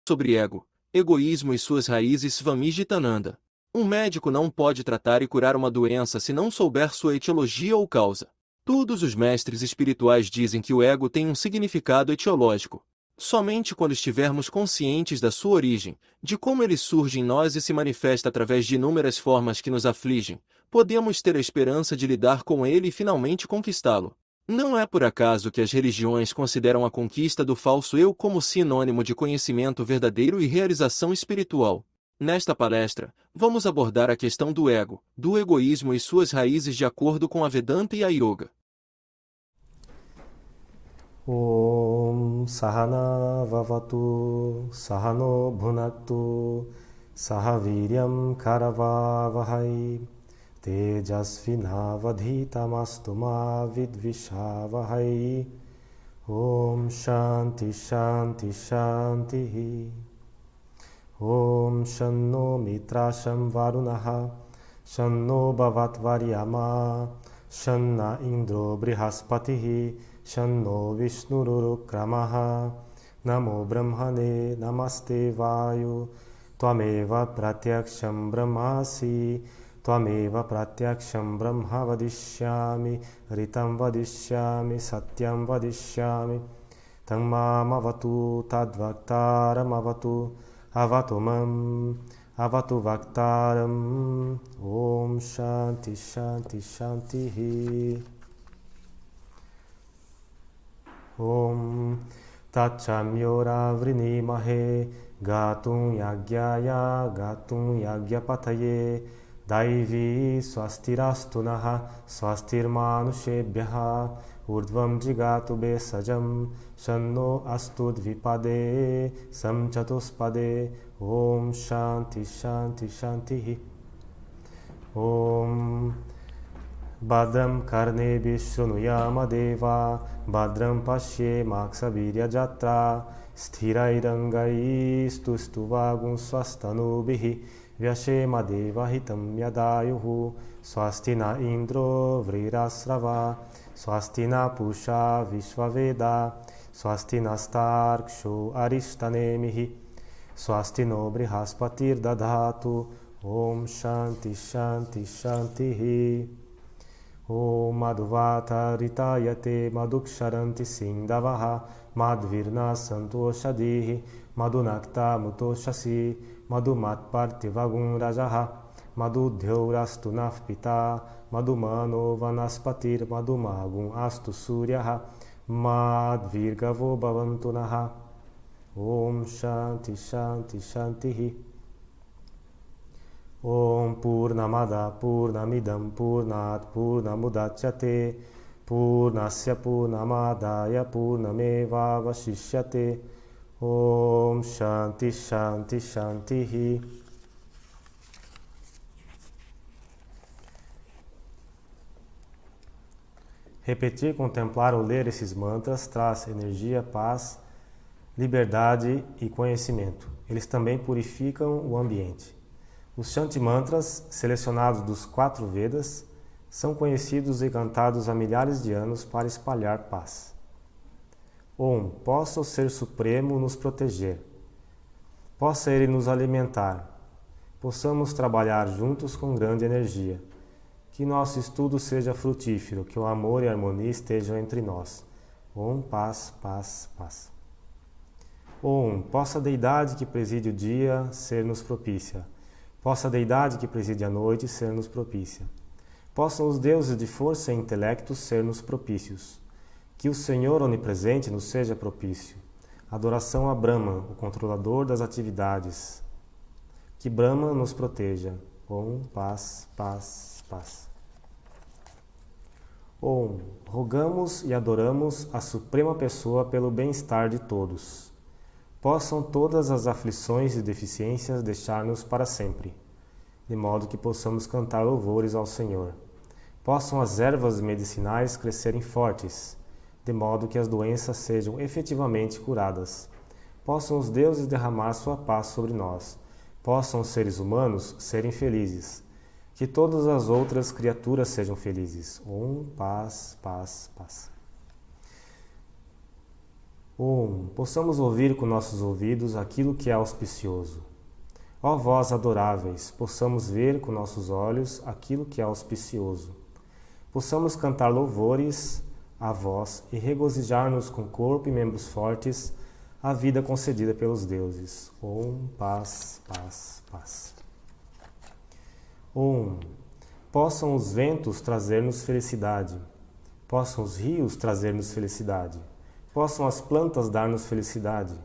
sobre ego, egoísmo e suas raízes Svamijitananda. Um médico não pode tratar e curar uma doença se não souber sua etiologia ou causa. Todos os mestres espirituais dizem que o ego tem um significado etiológico. Somente quando estivermos conscientes da sua origem, de como ele surge em nós e se manifesta através de inúmeras formas que nos afligem, podemos ter a esperança de lidar com ele e finalmente conquistá-lo. Não é por acaso que as religiões consideram a conquista do falso eu como sinônimo de conhecimento verdadeiro e realização espiritual. Nesta palestra, vamos abordar a questão do ego, do egoísmo e suas raízes de acordo com a Vedanta e a Yoga. Om Sahana Vavatu Sahano Bhunaktu Sahaviryam Karavavahai Tejasvinavadhitamastu ma vidvishavahai. Om Shanti Shanti Shanti. Om Shanno Mitrasham Varunaha Shanno Bhavat Varyama Shanna Indro Brihaspatihi Shanno Vishnurukramaha. Namo Brahmane Namaste Vayu Tvameva Pratyaksham Brahmasi Tvameva Pratyaksham Brahma Vadishyami Ritam Vadishyami Satyam Vadishyami Tammam Avatu Tadvaktaram Avatu Avatumam Avatu Vaktaram. Om Shanti Shanti Shanti. Om Tachamyora Vrinimahe Gatum Yagyaya Gatum Yagyapataye Daivi Swastirastunaha Swastirmanushebhyaha Urdvam Jigatu Besajam Shanno Astudvipade Samchatuspade. Om Shanti Shanti Shanti. Om Badram Karnebi Shrunuyama Deva Badram Pashe Maksavirya Jatra Sthirairangai Stustuvagum Swastanubihi Vyashema Deva Hitam Yadayuhu Swastina Indro Vrirasrava Swastina Pusha Vishvaveda Swastina Starkshu Arishtanemihi Swastino Brihaspatir Dadhatu. Om Shanti Shanti Shanti. Om Madhuvata Ritayate Madhuksharanti Sindavaha Madhvirna Santoshadihi Madhunakta Mutoshasi Madhumatpartivagun Rajaha Madhudhyaurastu Nafpita Madhumano Vanaspatir Madhumagum Astu Suryaha Madhvirgavo Bhavantunaha. Om Shanti Shanti Shanti. Om Purnamada Purnamidam Purnat Purnamudachyate Purnasya Purnamadaya Purnameva Vashishyate. Om Shanti Shanti Shanti. Repetir, contemplar ou ler esses mantras traz energia, paz, liberdade e conhecimento. Eles também purificam o ambiente. Os Shanti Mantras, selecionados dos 4 Vedas, são conhecidos e cantados há milhares de anos para espalhar paz. Om, possa o Ser Supremo nos proteger. Possa Ele nos alimentar. Possamos trabalhar juntos com grande energia. Que nosso estudo seja frutífero, que o amor e a harmonia estejam entre nós. Om, paz, paz, paz. Om, possa a deidade que preside o dia ser-nos propícia. Possa a deidade que preside a noite ser-nos propícia. Possam os deuses de força e intelecto ser-nos propícios. Que o Senhor onipresente nos seja propício. Adoração a Brahma, o controlador das atividades. Que Brahma nos proteja. Om, paz, paz, paz. Om, rogamos e adoramos a Suprema Pessoa pelo bem-estar de todos. Possam todas as aflições e deficiências deixar-nos para sempre, de modo que possamos cantar louvores ao Senhor. Possam as ervas medicinais crescerem fortes, de modo que as doenças sejam efetivamente curadas. Possam os deuses derramar sua paz sobre nós. Possam os seres humanos serem felizes. Que todas as outras criaturas sejam felizes. Om, paz, paz, paz. Possamos ouvir com nossos ouvidos aquilo que é auspicioso. Ó vós adoráveis, possamos ver com nossos olhos aquilo que é auspicioso. Possamos cantar louvores a vós e regozijar-nos com corpo e membros fortes a vida concedida pelos deuses. Paz, paz, paz. Possam os ventos trazer-nos felicidade. Possam os rios trazer-nos felicidade. Possam as plantas dar-nos felicidade.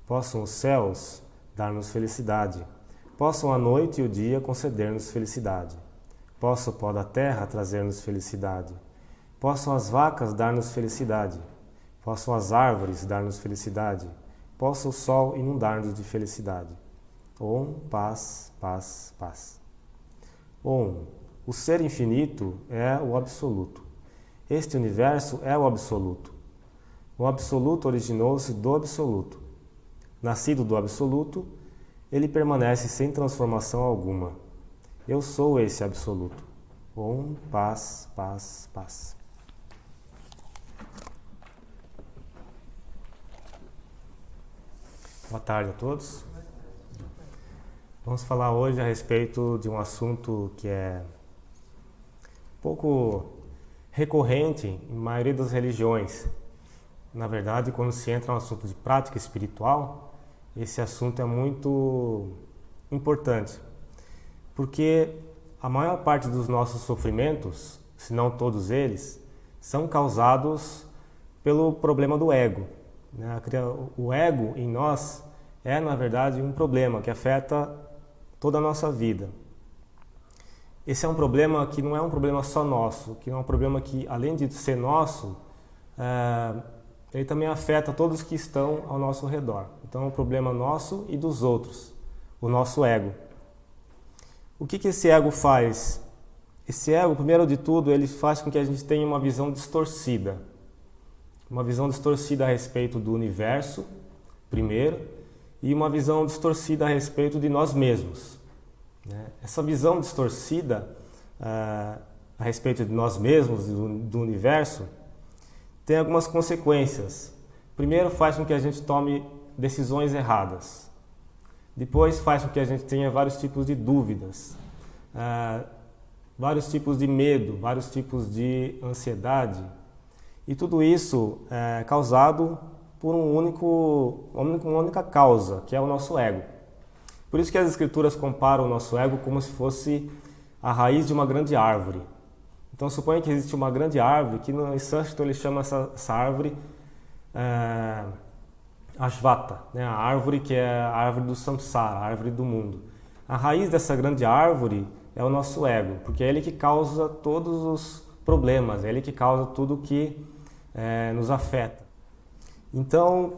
Possam os céus dar-nos felicidade. Possam a noite e o dia conceder-nos felicidade. Possa o pó da terra trazer-nos felicidade. Possam as vacas dar-nos felicidade. Possam as árvores dar-nos felicidade. Possa o sol inundar-nos de felicidade. Paz, paz, paz. O ser infinito é o absoluto. Este universo é o absoluto. O absoluto originou-se do absoluto. Nascido do absoluto, ele permanece sem transformação alguma. Eu sou esse absoluto. Paz, paz, paz. Boa tarde a todos. Vamos falar hoje a respeito de um assunto que é um pouco recorrente em maioria das religiões. Na verdade, quando se entra no assunto de prática espiritual, esse assunto é muito importante, porque a maior parte dos nossos sofrimentos, se não todos eles, são causados pelo problema do ego. O ego em nós é, na verdade, um problema que afeta toda a nossa vida. Esse é um problema que não é um problema só nosso, que não é um problema que, além de ser nosso, ele também afeta todos que estão ao nosso redor. Então é um problema nosso e dos outros, o nosso ego. O que esse ego faz? Esse ego, primeiro de tudo, ele faz com que a gente tenha uma visão distorcida. Uma visão distorcida a respeito do universo, primeiro, e uma visão distorcida a respeito de nós mesmos. Essa visão distorcida a respeito de nós mesmos, do universo, tem algumas consequências. Primeiro, faz com que a gente tome decisões erradas. Depois, faz com que a gente tenha vários tipos de dúvidas, vários tipos de medo, vários tipos de ansiedade. E tudo isso é causado por uma única causa, que é o nosso ego. Por isso que as Escrituras comparam o nosso ego como se fosse a raiz de uma grande árvore. Então, suponha que existe uma grande árvore, que no sânscrito ele chama essa árvore Ashvata, a árvore que é a árvore do samsara, a árvore do mundo. A raiz dessa grande árvore é o nosso ego, porque é ele que causa todos os problemas, é ele que causa tudo que nos afeta. Então,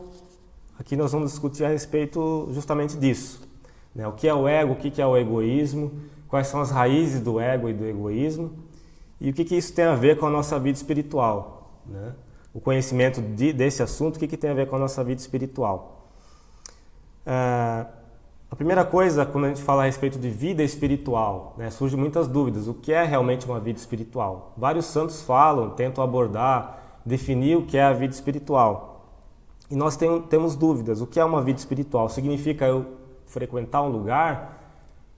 aqui nós vamos discutir a respeito justamente disso. O que é o ego, o que é o egoísmo, quais são as raízes do ego e do egoísmo, e o que isso tem a ver com a nossa vida espiritual. O conhecimento desse assunto, o que tem a ver com a nossa vida espiritual. A primeira coisa, quando a gente fala a respeito de vida espiritual, surgem muitas dúvidas. O que é realmente uma vida espiritual? Vários santos falam, tentam abordar, definir o que é a vida espiritual. E nós temos dúvidas. O que é uma vida espiritual? Significa eu frequentar um lugar,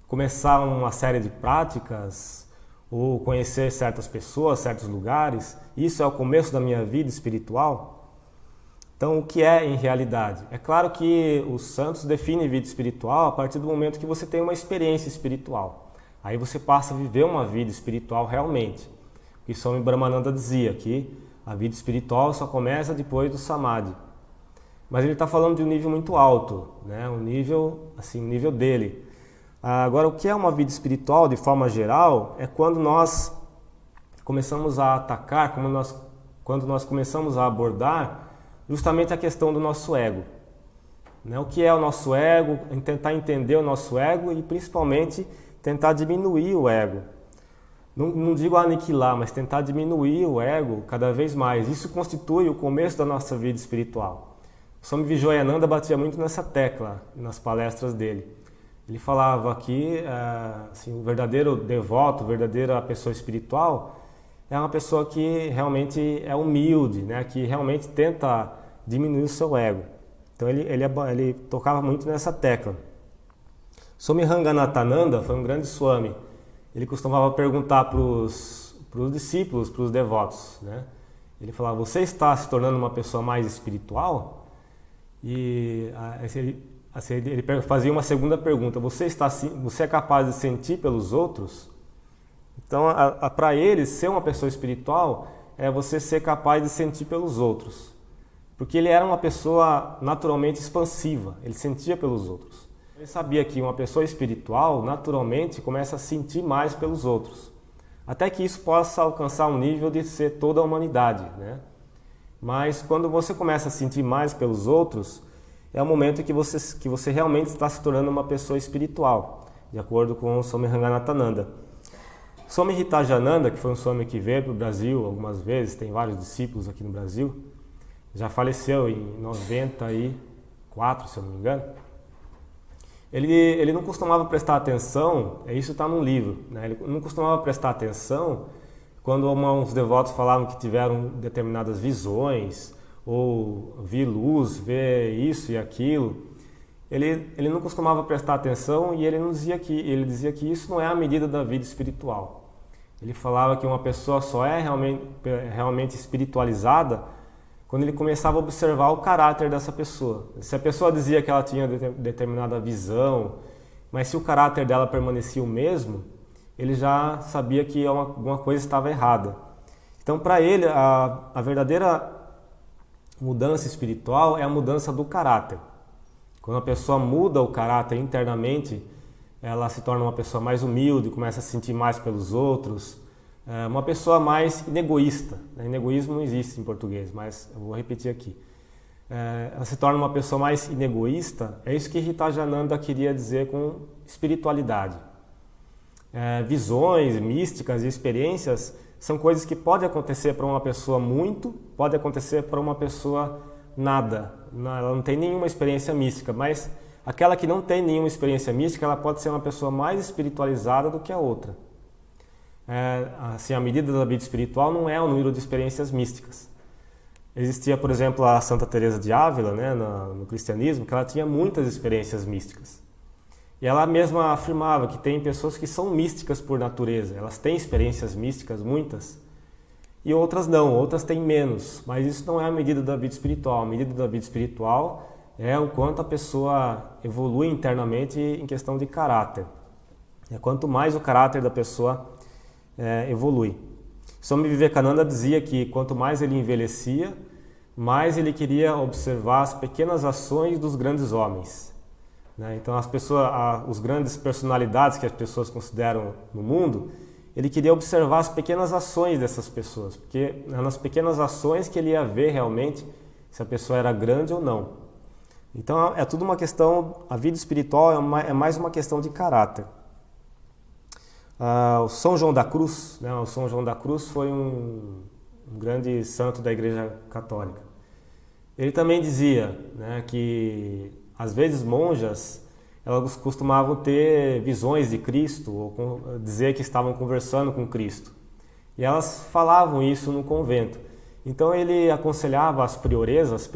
começar uma série de práticas, ou conhecer certas pessoas, certos lugares? Isso é o começo da minha vida espiritual? Então, o que é em realidade? É claro que os santos definem vida espiritual a partir do momento que você tem uma experiência espiritual. Aí você passa a viver uma vida espiritual realmente. E Swami Brahmananda dizia que a vida espiritual só começa depois do Samadhi. Mas ele está falando de um nível muito alto, um nível dele. Agora, o que é uma vida espiritual, de forma geral, é quando nós começamos a atacar, quando nós começamos a abordar justamente a questão do nosso ego. O que é o nosso ego, tentar entender o nosso ego e, principalmente, tentar diminuir o ego. Não digo aniquilar, mas tentar diminuir o ego cada vez mais. Isso constitui o começo da nossa vida espiritual. O Swami Vijayananda batia muito nessa tecla nas palestras dele. Ele falava que o verdadeiro devoto, a verdadeira pessoa espiritual é uma pessoa que realmente é humilde, que realmente tenta diminuir o seu ego. Então ele tocava muito nessa tecla. Swami Ranganatananda foi um grande Swami. Ele costumava perguntar para os discípulos, para os devotos, né? Ele falava: você está se tornando uma pessoa mais espiritual? E ele fazia uma segunda pergunta: você é capaz de sentir pelos outros? Então, para ele, ser uma pessoa espiritual é você ser capaz de sentir pelos outros. Porque ele era uma pessoa naturalmente expansiva, ele sentia pelos outros. Ele sabia que uma pessoa espiritual, naturalmente, começa a sentir mais pelos outros. Até que isso possa alcançar um nível de ser toda a humanidade, né? Mas quando você começa a sentir mais pelos outros, é o momento que você realmente está se tornando uma pessoa espiritual, de acordo com o Swami Ranganatananda. Swami Hitajananda, que foi um Swami que veio para o Brasil algumas vezes, tem vários discípulos aqui no Brasil, já faleceu em 94, se eu não me engano. Ele não costumava prestar atenção, isso está num livro, né? Ele não costumava prestar atenção quando uns devotos falavam que tiveram determinadas visões, ou ver luz, ver isso e aquilo. Ele não costumava prestar atenção e ele dizia que isso não é a medida da vida espiritual. Ele falava que uma pessoa só é realmente espiritualizada quando ele começava a observar o caráter dessa pessoa. Se a pessoa dizia que ela tinha determinada visão, mas se o caráter dela permanecia o mesmo, ele já sabia que alguma coisa estava errada. Então, para ele, a verdadeira mudança espiritual é a mudança do caráter. Quando a pessoa muda o caráter internamente, ela se torna uma pessoa mais humilde, começa a se sentir mais pelos outros, uma pessoa mais inegoísta. Inegoísmo não existe em português, mas eu vou repetir aqui. Ela se torna uma pessoa mais inegoísta, é isso que Hitajananda queria dizer com espiritualidade. Visões místicas e experiências são coisas que podem acontecer para uma pessoa muito, pode acontecer para uma pessoa nada. Ela não tem nenhuma experiência mística, mas aquela que não tem nenhuma experiência mística, ela pode ser uma pessoa mais espiritualizada do que a outra. Assim, a medida da vida espiritual não é o número de experiências místicas. Existia, por exemplo, a Santa Teresa de Ávila, né, no cristianismo, que ela tinha muitas experiências místicas. E ela mesma afirmava que tem pessoas que são místicas por natureza, elas têm experiências místicas, muitas, e outras não, outras têm menos, mas isso não é a medida da vida espiritual. A medida da vida espiritual é o quanto a pessoa evolui internamente em questão de caráter. Quanto mais o caráter da pessoa evolui. Swami Vivekananda dizia que quanto mais ele envelhecia, mais ele queria observar as pequenas ações dos grandes homens. Então os grandes personalidades que as pessoas consideram no mundo, ele queria observar as pequenas ações dessas pessoas, porque é nas pequenas ações que ele ia ver realmente se a pessoa era grande ou não. Então é tudo uma questão, a vida espiritual é mais uma questão de caráter. O São João da Cruz, o São João da Cruz foi um grande santo da Igreja Católica. Ele também dizia, que às vezes monjas, elas costumavam ter visões de Cristo, ou dizer que estavam conversando com Cristo. E elas falavam isso no convento. Então ele aconselhava as prioresas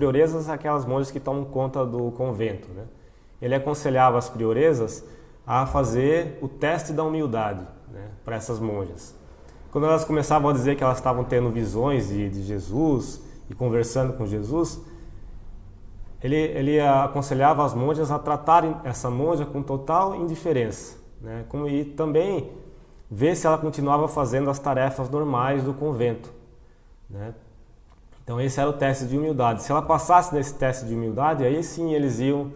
aquelas monjas que tomam conta do convento. Ele aconselhava as prioresas a fazer o teste da humildade, para essas monjas. Quando elas começavam a dizer que elas estavam tendo visões de Jesus e conversando com Jesus, ele aconselhava as monjas a tratarem essa monja com total indiferença, e também ver se ela continuava fazendo as tarefas normais do convento. Então esse era o teste de humildade. Se ela passasse nesse teste de humildade, aí sim eles iam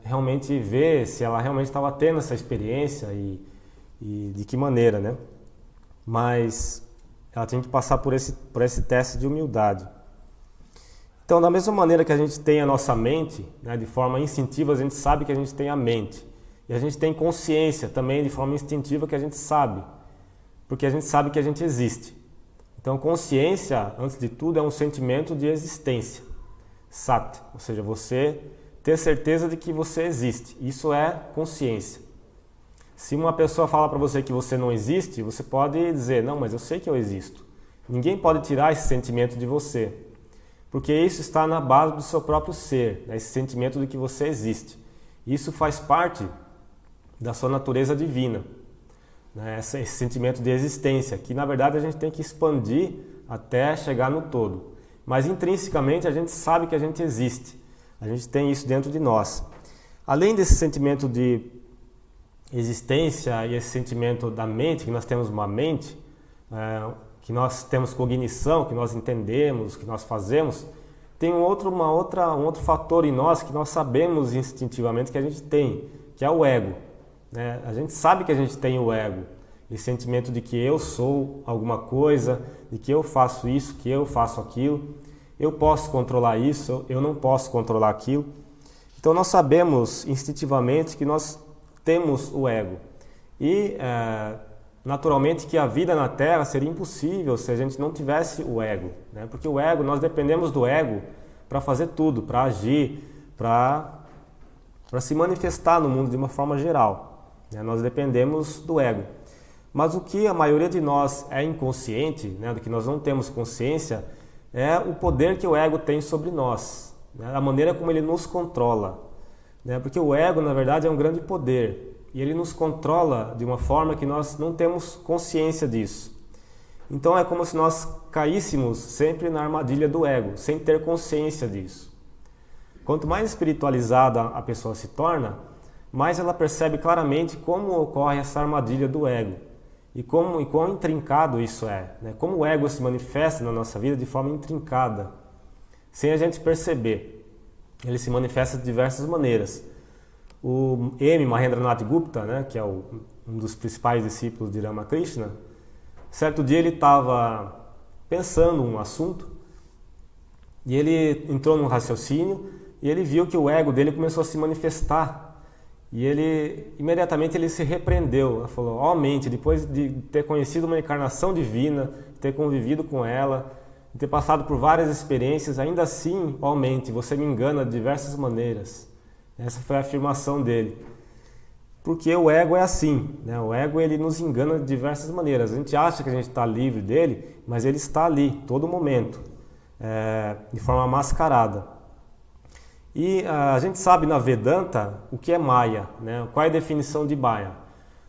realmente ver se ela realmente estava tendo essa experiência e de que maneira, Mas ela tinha que passar por esse teste de humildade. Então, da mesma maneira que a gente tem a nossa mente, de forma instintiva a gente sabe que a gente tem a mente. E a gente tem consciência também de forma instintiva que a gente sabe, porque a gente sabe que a gente existe. Então, consciência, antes de tudo, é um sentimento de existência. Sat, ou seja, você ter certeza de que você existe. Isso é consciência. Se uma pessoa fala para você que você não existe, você pode dizer, não, mas eu sei que eu existo. Ninguém pode tirar esse sentimento de você. porque isso está na base do seu próprio ser, né? Esse sentimento de que você existe. Isso faz parte da sua natureza divina, né? Esse sentimento de existência, que na verdade a gente tem que expandir até chegar no todo. Mas intrinsecamente a gente sabe que a gente existe, a gente tem isso dentro de nós. Além desse sentimento de existência e esse sentimento da mente, que nós temos uma mente, que nós temos cognição, que nós entendemos, que nós fazemos, tem um outro fator em nós que nós sabemos instintivamente que a gente tem, que é o ego, né? A gente sabe que a gente tem o ego, esse sentimento de que eu sou alguma coisa, de que eu faço isso, que eu faço aquilo, eu posso controlar isso, eu não posso controlar aquilo. Então nós sabemos instintivamente que nós temos o ego e naturalmente que a vida na Terra seria impossível se a gente não tivesse o ego, né? Porque o ego, nós dependemos do ego para fazer tudo, para agir, para se manifestar no mundo de uma forma geral, né? Nós dependemos do ego. Mas o que a maioria de nós é inconsciente, né? Do que nós não temos consciência, é o poder que o ego tem sobre nós, né? A maneira como ele nos controla, né? Porque o ego, na verdade, é um grande poder. E ele nos controla de uma forma que nós não temos consciência disso. Então é como se nós caíssemos sempre na armadilha do ego, sem ter consciência disso. Quanto mais espiritualizada a pessoa se torna, mais ela percebe claramente como ocorre essa armadilha do ego. E quão intrincado isso é, né? Como o ego se manifesta na nossa vida de forma intrincada, sem a gente perceber. Ele se manifesta de diversas maneiras. O M. Mahendranath Gupta, né, que é um dos principais discípulos de Ramakrishna, certo dia ele estava pensando um assunto e ele entrou num raciocínio e ele viu que o ego dele começou a se manifestar e imediatamente ele se repreendeu. Ele falou: ó mente, depois de ter conhecido uma encarnação divina, ter convivido com ela, de ter passado por várias experiências, ainda assim, ó mente, você me engana de diversas maneiras. Essa foi a afirmação dele. Porque o ego é assim, né? O ego ele nos engana de diversas maneiras. A gente acha que a gente está livre dele, mas ele está ali, todo momento, de forma mascarada. E a gente sabe na Vedanta o que é Maya, né? Qual é a definição de Maya?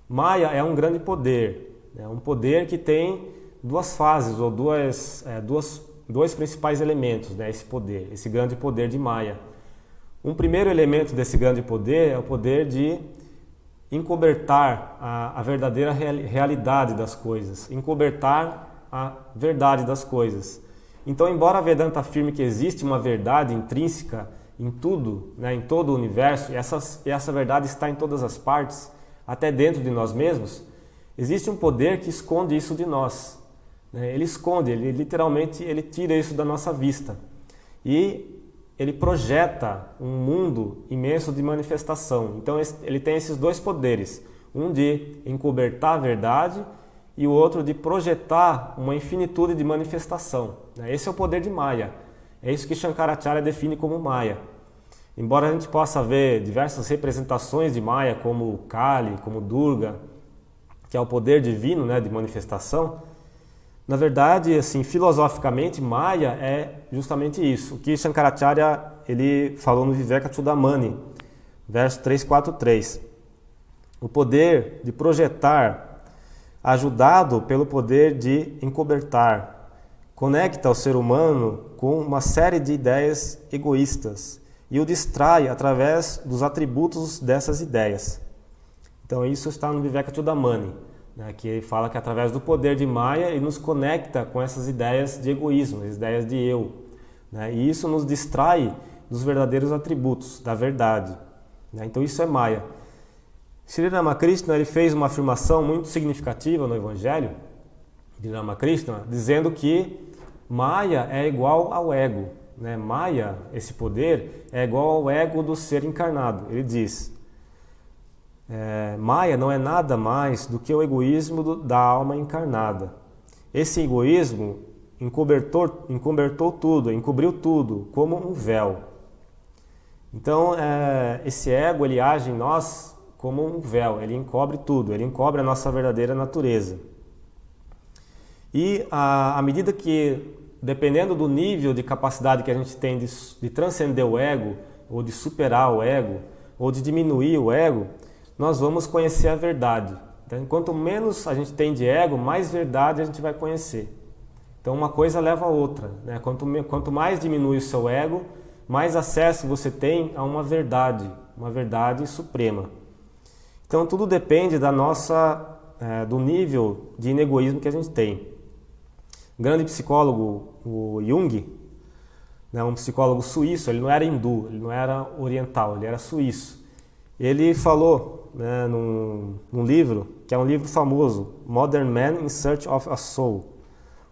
Maya é um grande poder, né? Um poder que tem duas fases, ou dois principais elementos, né? Esse poder, esse grande poder de Maya. Um primeiro elemento desse grande poder é o poder de encobertar a verdadeira realidade das coisas, encobertar a verdade das coisas. Então, embora a Vedanta afirme que existe uma verdade intrínseca em tudo, né, em todo o universo, e essa verdade está em todas as partes, até dentro de nós mesmos, existe um poder que esconde isso de nós, né? Ele esconde, ele literalmente tira isso da nossa vista. E ele projeta um mundo imenso de manifestação. Então ele tem esses dois poderes, um de encobertar a verdade e o outro de projetar uma infinitude de manifestação. Esse é o poder de Maya. É isso que Shankaracharya define como Maya. Embora a gente possa ver diversas representações de Maya, como Kali, como Durga, que é o poder divino, né, de manifestação, na verdade, assim, filosoficamente, Maya é justamente isso. O que Shankaracharya ele falou no Vivekachudamani, verso 343. O poder de projetar, ajudado pelo poder de encobertar, conecta o ser humano com uma série de ideias egoístas e o distrai através dos atributos dessas ideias. Então isso está no Vivekachudamani, né, que ele fala que através do poder de Maya ele nos conecta com essas ideias de egoísmo, as ideias de eu, né, e isso nos distrai dos verdadeiros atributos, da verdade, né, então isso é Maya. Sri Ramakrishna ele fez uma afirmação muito significativa no Evangelho de Ramakrishna, dizendo que Maya é igual ao ego, né, Maya, esse poder, é igual ao ego do ser encarnado. Ele diz: Maya não é nada mais do que o egoísmo da alma encarnada. Esse egoísmo encobertou tudo, encobriu tudo, como um véu. Então, esse ego ele age em nós como um véu, ele encobre tudo, ele encobre a nossa verdadeira natureza. E à medida que dependendo do nível de capacidade que a gente tem de transcender o ego, ou de superar o ego, ou de diminuir o ego, nós vamos conhecer a verdade. Então, quanto menos a gente tem de ego, mais verdade a gente vai conhecer. Então uma coisa leva a outra, né? Quanto mais diminui o seu ego, mais acesso você tem a uma verdade suprema. Então tudo depende do nível de egoísmo que a gente tem. O grande psicólogo, o Jung, né, um psicólogo suíço, ele não era hindu, ele não era oriental, ele era suíço. Ele falou, né, num livro, que é um livro famoso, Modern Man in Search of a Soul,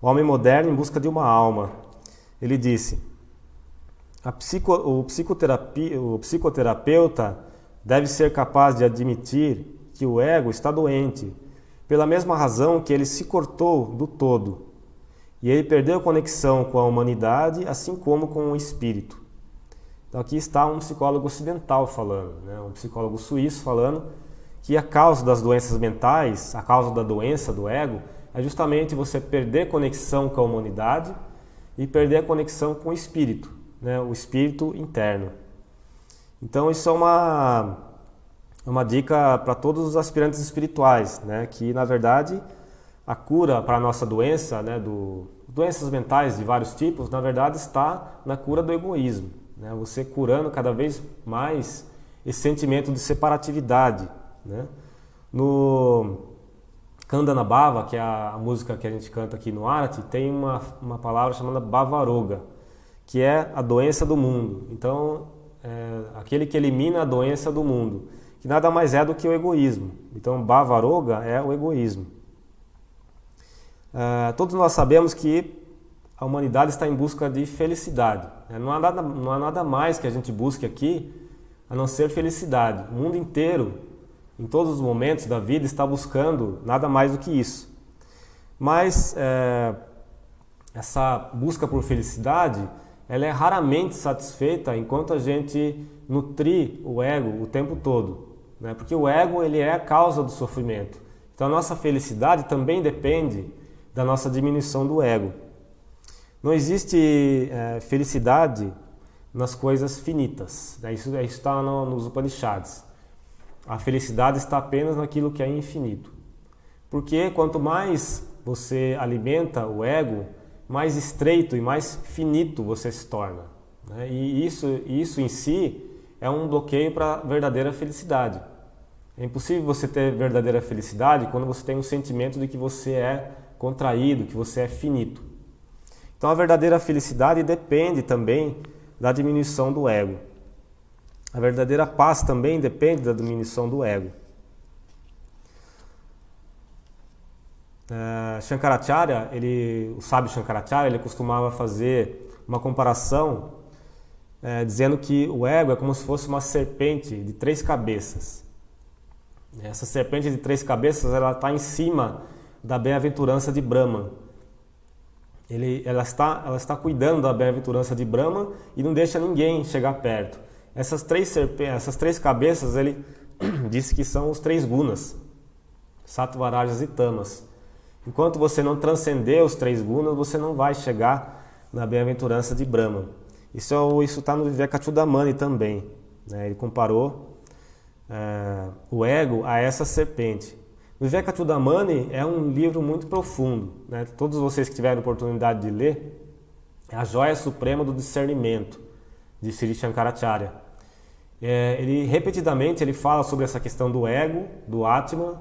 o homem moderno em busca de uma alma. Ele disse: o psicoterapeuta deve ser capaz de admitir que o ego está doente, pela mesma razão que ele se cortou do todo, e ele perdeu conexão com a humanidade, assim como com o espírito. Então aqui está um psicólogo ocidental falando, né? Um psicólogo suíço falando que a causa das doenças mentais, a causa da doença do ego, é justamente você perder conexão com a humanidade e perder a conexão com o espírito, né? O espírito interno. Então isso é uma dica para todos os aspirantes espirituais, né? Que na verdade a cura para a nossa doença, né? Doenças mentais de vários tipos, na verdade está na cura do egoísmo, né? Você curando cada vez mais esse sentimento de separatividade, né? No Kandana Bhava, que é a música que a gente canta aqui no Arati, tem uma palavra chamada Bhavaroga, que é a doença do mundo. Então, aquele que elimina a doença do mundo, que nada mais é do que o egoísmo. Então, Bhavaroga é o egoísmo. Todos nós sabemos que a humanidade está em busca de felicidade. Não há nada mais que a gente busque aqui a não ser felicidade. O mundo inteiro, em todos os momentos da vida, está buscando nada mais do que isso. Mas essa busca por felicidade, ela é raramente satisfeita enquanto a gente nutrir o ego o tempo todo, né? Porque o ego, ele é a causa do sofrimento. Então a nossa felicidade também depende da nossa diminuição do ego. Não existe felicidade nas coisas finitas, né? Isso está nos Upanishads. A felicidade está apenas naquilo que é infinito. Porque quanto mais você alimenta o ego, mais estreito e mais finito você se torna, né? E isso em si é um bloqueio para a verdadeira felicidade. É impossível você ter verdadeira felicidade quando você tem um sentimento de que você é contraído, que você é finito. Então a verdadeira felicidade depende também da diminuição do ego. A verdadeira paz também depende da diminuição do ego. Shankaracharya, o sábio Shankaracharya, ele costumava fazer uma comparação dizendo que o ego é como se fosse uma serpente de 3 cabeças. Essa serpente de 3 cabeças, ela está em cima da bem-aventurança de Brahma. Ela está cuidando da bem-aventurança de Brahma e não deixa ninguém chegar perto. Essas três cabeças, ele disse que são os 3 gunas, Sattva, Rajas e Tamas. Enquanto você não transcender os 3 gunas, você não vai chegar na bem-aventurança de Brahma. Isso está no Vivekachudamani também, né? Ele comparou o ego a essa serpente. O Vivekachudamani é um livro muito profundo, né? Todos vocês que tiverem oportunidade de ler, é a joia suprema do discernimento de Sri Shankaracharya. Ele repetidamente ele fala sobre essa questão do ego, do Atman,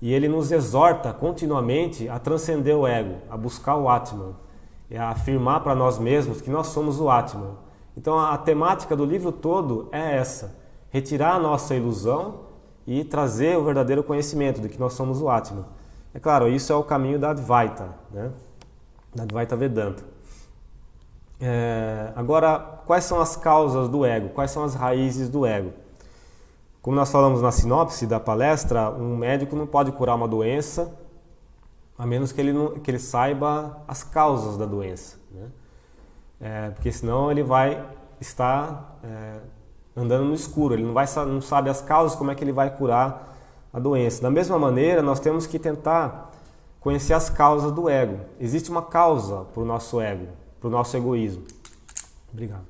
e ele nos exorta continuamente a transcender o ego, a buscar o Atman, a afirmar para nós mesmos que nós somos o Atman. Então a temática do livro todo é essa: retirar a nossa ilusão e trazer o verdadeiro conhecimento de que nós somos o Atman. É claro, isso é o caminho da Advaita, né? Da Advaita Vedanta. Agora, quais são as causas do ego? Quais são as raízes do ego? Como nós falamos na sinopse da palestra, um médico não pode curar uma doença a menos que ele saiba as causas da doença, né? Porque senão ele vai estar andando no escuro, ele não sabe as causas, como é que ele vai curar a doença. Da mesma maneira, nós temos que tentar conhecer as causas do ego. Existe uma causa para o nosso ego. para o nosso egoísmo. Obrigado.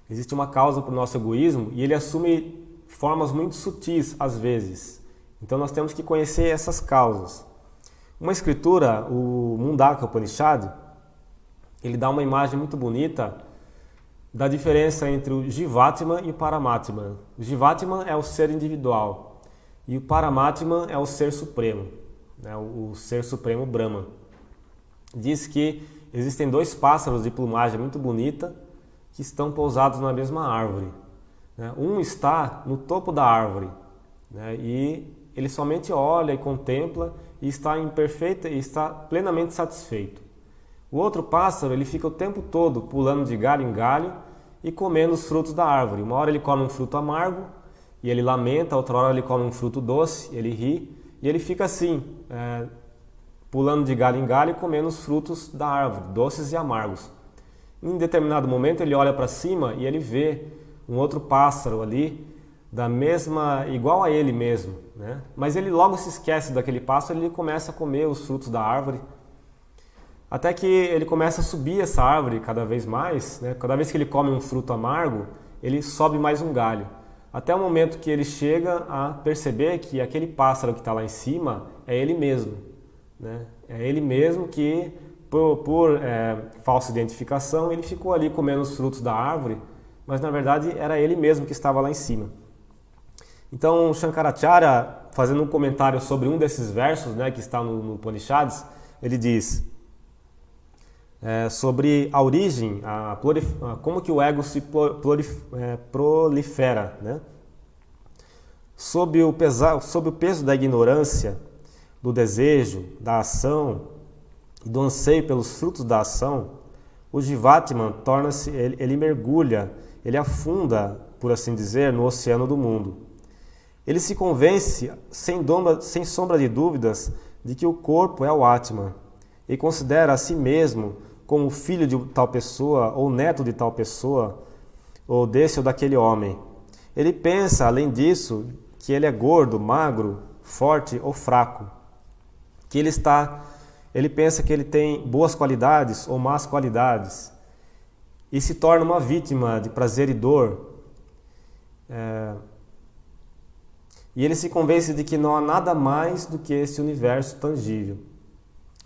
Existe uma causa para o nosso egoísmo e ele assume formas muito sutis às vezes. Então nós temos que conhecer essas causas. Uma escritura, o Mundaka Upanishad, ele dá uma imagem muito bonita da diferença entre o Jivatma e o Paramatma. O Jivatma é o ser individual e o Paramatma é o ser supremo, né? O ser supremo Brahma. Diz que existem dois pássaros de plumagem muito bonita que estão pousados na mesma árvore, né? Um está no topo da árvore, né? E ele somente olha e contempla e está plenamente satisfeito. O outro pássaro, ele fica o tempo todo pulando de galho em galho e comendo os frutos da árvore. Uma hora ele come um fruto amargo e ele lamenta, outra hora ele come um fruto doce, ele ri e ele fica assim, pulando de galho em galho e comendo os frutos da árvore, doces e amargos. Em determinado momento ele olha para cima e ele vê um outro pássaro ali, igual a ele mesmo, né? Mas ele logo se esquece daquele pássaro e ele começa a comer os frutos da árvore. Até que ele começa a subir essa árvore cada vez mais, né? Cada vez que ele come um fruto amargo, ele sobe mais um galho. Até o momento que ele chega a perceber que aquele pássaro que está lá em cima é ele mesmo, né? É ele mesmo que, por falsa identificação, ele ficou ali comendo os frutos da árvore, mas na verdade era ele mesmo que estava lá em cima. Então Shankaracharya, fazendo um comentário sobre um desses versos, né, que está no Upanishads, ele diz sobre a origem, como que o ego se prolifera, né? Sob o peso da ignorância, do desejo, da ação e do anseio pelos frutos da ação, o Jivatman ele mergulha, ele afunda, por assim dizer, no oceano do mundo. Ele se convence, sem sombra de dúvidas, de que o corpo é o Atman e considera a si mesmo como filho de tal pessoa, ou neto de tal pessoa, ou desse ou daquele homem. Ele pensa, além disso, que ele é gordo, magro, forte ou fraco. Que ele pensa que ele tem boas qualidades ou más qualidades. E se torna uma vítima de prazer e dor. E ele se convence de que não há nada mais do que esse universo tangível.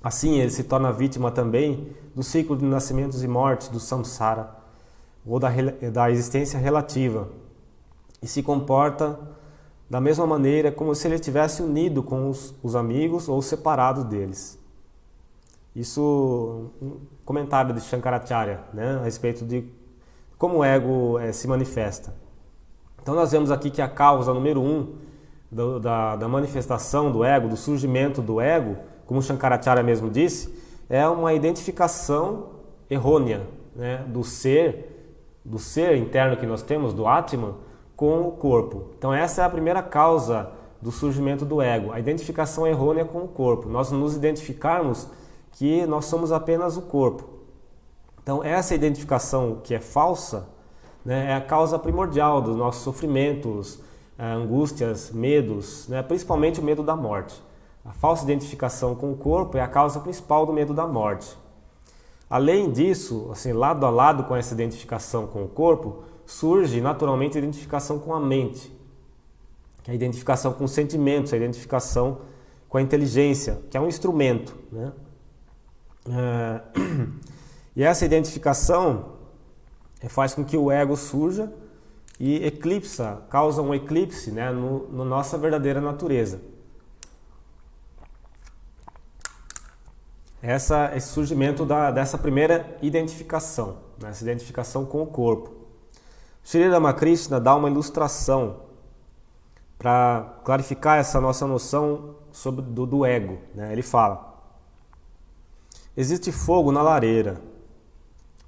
Assim, ele se torna vítima também do ciclo de nascimentos e mortes, do samsara, ou da existência relativa, e se comporta da mesma maneira como se ele tivesse unido com os amigos ou separado deles. Isso um comentário de Shankaracharya, né, a respeito de como o ego se manifesta. Então nós vemos aqui que a causa número 1 da manifestação do ego, do surgimento do ego, como Shankaracharya mesmo disse, é uma identificação errônea, né, do ser interno que nós temos, do Atman, com o corpo. Então essa é a primeira causa do surgimento do ego, a identificação errônea com o corpo. Nós nos identificarmos que nós somos apenas o corpo. Então essa identificação que é falsa, né, é a causa primordial dos nossos sofrimentos, angústias, medos, né, principalmente o medo da morte. A falsa identificação com o corpo é a causa principal do medo da morte. Além disso, assim, lado a lado com essa identificação com o corpo, surge naturalmente a identificação com a mente, que é a identificação com os sentimentos, a identificação com a inteligência, que é um instrumento, né? E essa identificação faz com que o ego surja e causa um eclipse, né, na nossa verdadeira natureza. Esse surgimento dessa primeira identificação, né, essa identificação com o corpo. Sri Ramakrishna dá uma ilustração para clarificar essa nossa noção do ego, né? Ele fala: existe fogo na lareira,